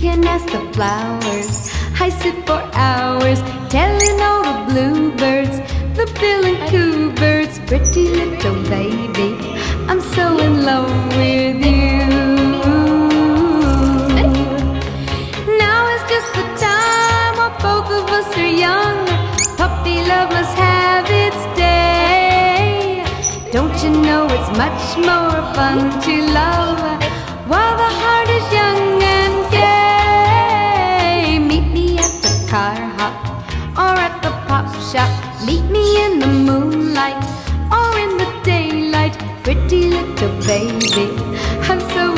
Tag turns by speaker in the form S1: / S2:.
S1: can ask the flowers. I sit for hours telling all the bluebirds, the bill and coo birds, pretty little baby, I'm so in love with you. Now is just the time while both of us are young. Puppy love must have its day. Don't you know it's much more fun to love while the heart is young and gay? Meet me at the car hop or at the pop shop. Meet me in the moonlight or in the daylight. Pretty little baby, I'm so